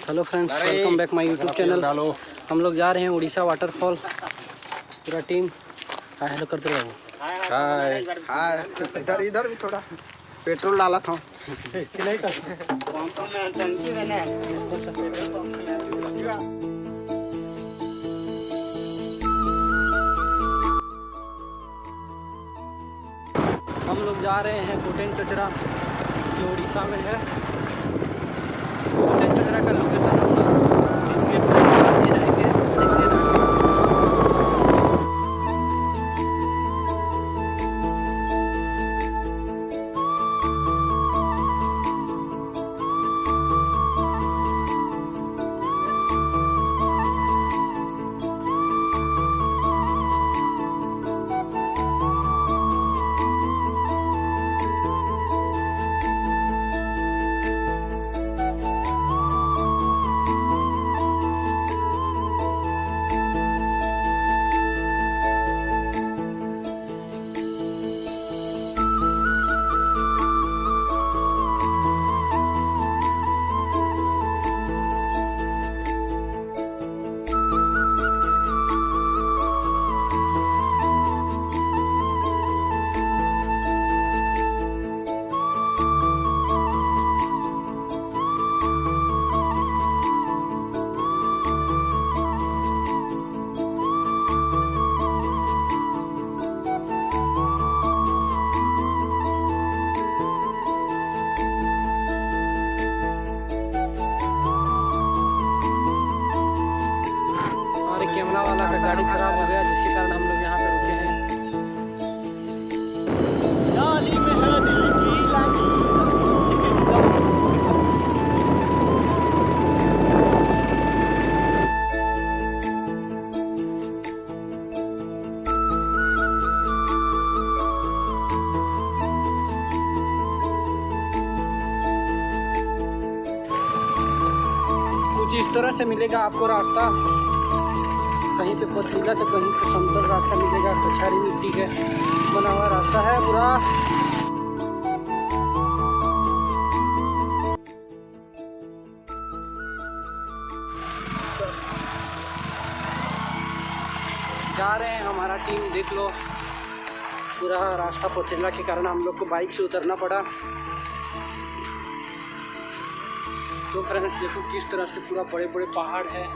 Hello friends, welcome back my YouTube channel. हम लोग जा रहे हैं उड़ीसा वाटरफॉल। पूरा टीम हाय हेलो करते रहो। हाय हाय। इधर भी थोड़ा पेट्रोल डाला था। हम लोग जा रहे हैं कोटेन चचरा, जो उड़ीसा में है। कोटेन चचरा का लोकेशन हम लोग डिस्क्रिप्शन में डाल दे रहेंगे, देख लेना। कैमरा वाला का गाड़ी खराब हो गया, जिसके कारण हम लोग यहाँ पे रुके हैं। डाली में है दिल की लागी। कुछ इस तरह से मिलेगा आपको रास्ता, कहीं पे पथरीला तो कहीं पे समतल रास्ता मिलेगा। कछारी मिट्टी के बना हुआ रास्ता है पूरा। जा रहे हैं हमारा टीम, देख लो पूरा रास्ता पथरीला के कारण हम लोग को बाइक से उतरना पड़ा। तो फ्रेंड्स देखो किस तरह से पूरा बड़े बड़े पहाड़ है।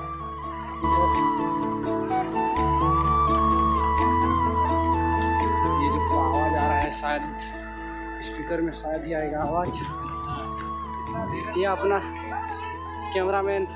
शायद स्पीकर में शायद ही आएगा आवाज। ये अपना कैमरामैन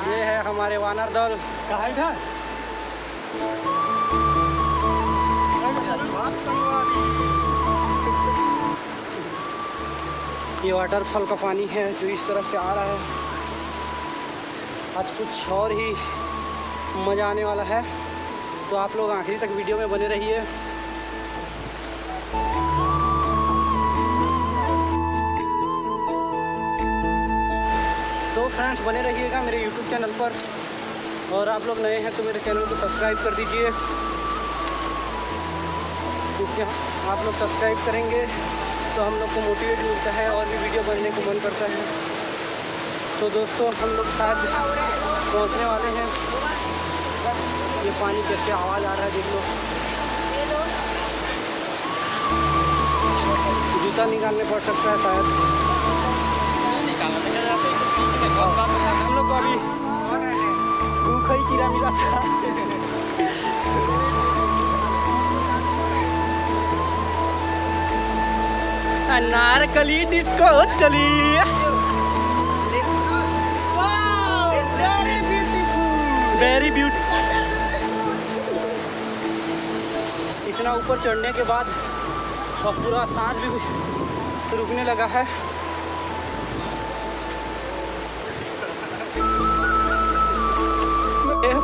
ये है हमारे वानर दल का है। ये वाटरफॉल का पानी है जो इस तरफ से आ रहा है। आज कुछ और ही मज़ा आने वाला है, तो आप लोग आखिरी तक वीडियो में बने रहिए। तो फ्रेंड्स बने रहिएगा मेरे YouTube चैनल पर, और आप लोग नए हैं तो मेरे चैनल को सब्सक्राइब कर दीजिए। इससे आप लोग सब्सक्राइब करेंगे तो हम लोग को मोटिवेट मिलता है और भी वीडियो बनने को मन करता है। तो दोस्तों हम लोग शायद पहुंचने वाले हैं। ये पानी कैसे आवाज़ आ रहा है देख लो। जूता निकालने पड़ सकता है शायद। हम लोग को अभी भूखा ही कीड़ा मिला था। अनारकली डिस्को चली। Very beautiful. इतना ऊपर चढ़ने के बाद अब पूरा सांस भी रुकने लगा है।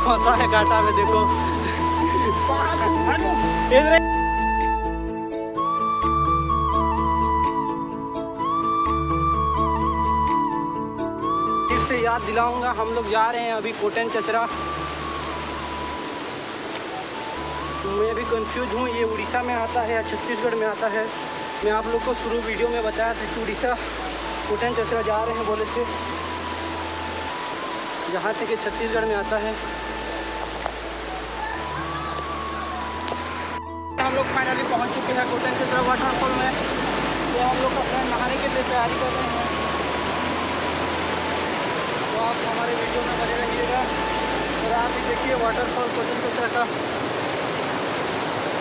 फंसा है कांटा में देखो। याद दिलाऊंगा। हम लोग जा रहे हैं अभी कोटन चचरा। मैं भी कंफ्यूज हूँ, ये उड़ीसा में आता है या छत्तीसगढ़ में आता है। मैं आप लोग को शुरू वीडियो में बताया था कि उड़ीसा कोटन चचरा जा रहे हैं बोले थे, जहाँ से कि छत्तीसगढ़ में आता है। हम लोग फाइनली पहुँच चुके हैं कोटन चचरा वाटरफॉल में। तो हम लोग अपना नहाने के लिए तैयारी कर रहे हैं। तो आप हमारे वीडियो में बने रहिएगा और आप भी देखिए वाटरफॉल कोटन चचरा का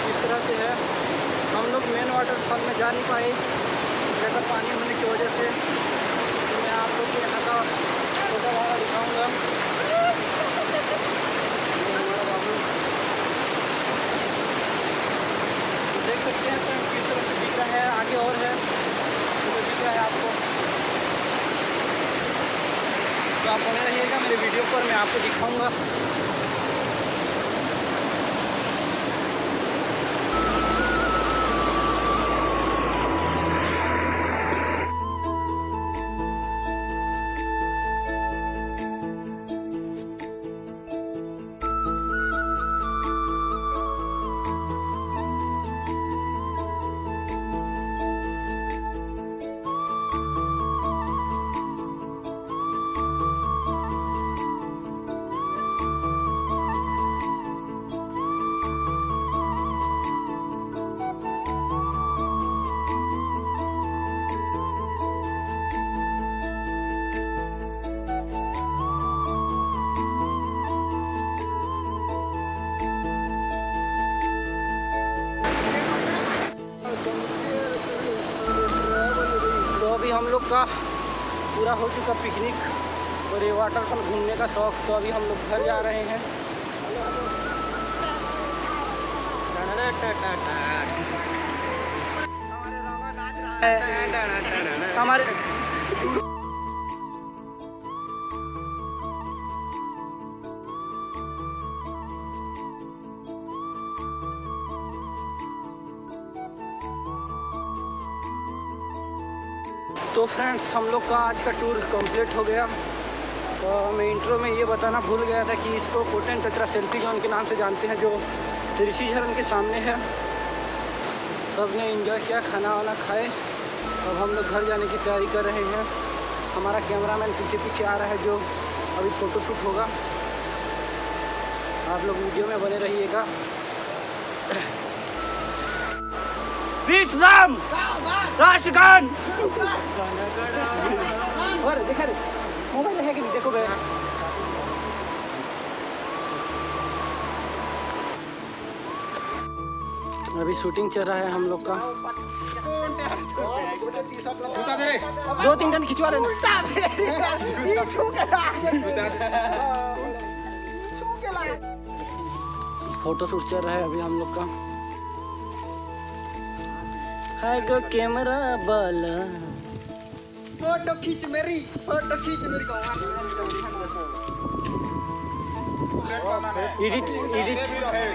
इस तरह से है। हम लोग मेन वाटरफॉल में जा नहीं पाए ज़्यादा पानी होने की वजह से। तो मैं आप लोग को यहाँ का छोटा वाला दिखाऊँगा। हमारा बाबू देख सकते हैं फ्रेंड्स किस तरह से दिख रहा है। आगे और है तो दिख रहा है आपको। तो आप बने रहिएगा मेरे वीडियो पर, मैं आपको दिखाऊंगा। अभी हम लोग का पूरा हो चुका पिकनिक और ये वाटरफॉल घूमने का शौक। तो अभी हम लोग घर जा रहे हैं। हमारे तो फ्रेंड्स हम लोग का आज का टूर कंप्लीट हो गया। तो मैं इंट्रो में ये बताना भूल गया था कि इसको कोटन चचरा सेल्फी जोन के नाम से जानते हैं, जो ऋषि झरन के सामने है। सब ने एंजॉय किया, खाना वाना खाए। अब हम लोग घर जाने की तैयारी कर रहे हैं। हमारा कैमरामैन पीछे पीछे आ रहा है, जो अभी फ़ोटोशूट होगा। आप लोग वीडियो में बने रहिएगा। विश्राम राष्ट्रगान और देखा रे मोबाइल है कि नहीं, देखो गया। अभी शूटिंग चल रहा है हम लोग का। 2-3 टन खिंचवा लेना। फोटो शूट चल रहा है अभी हम लोग का। है गो कैमरा वाला, फोटो खींच मेरी, फोटो खींच मेरी को। एडिट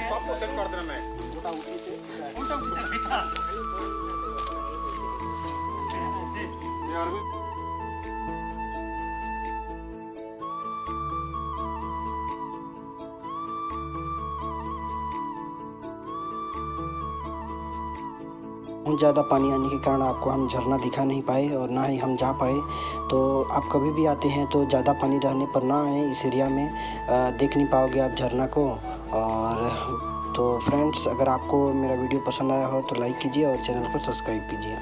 सबको सेट कर देना। मैं ज़्यादा पानी आने के कारण आपको हम झरना दिखा नहीं पाए और ना ही हम जा पाए। तो आप कभी भी आते हैं तो ज़्यादा पानी रहने पर ना आए इस एरिया में, देख नहीं पाओगे आप झरना को। और तो फ्रेंड्स, अगर आपको मेरा वीडियो पसंद आया हो तो लाइक कीजिए और चैनल को सब्सक्राइब कीजिए।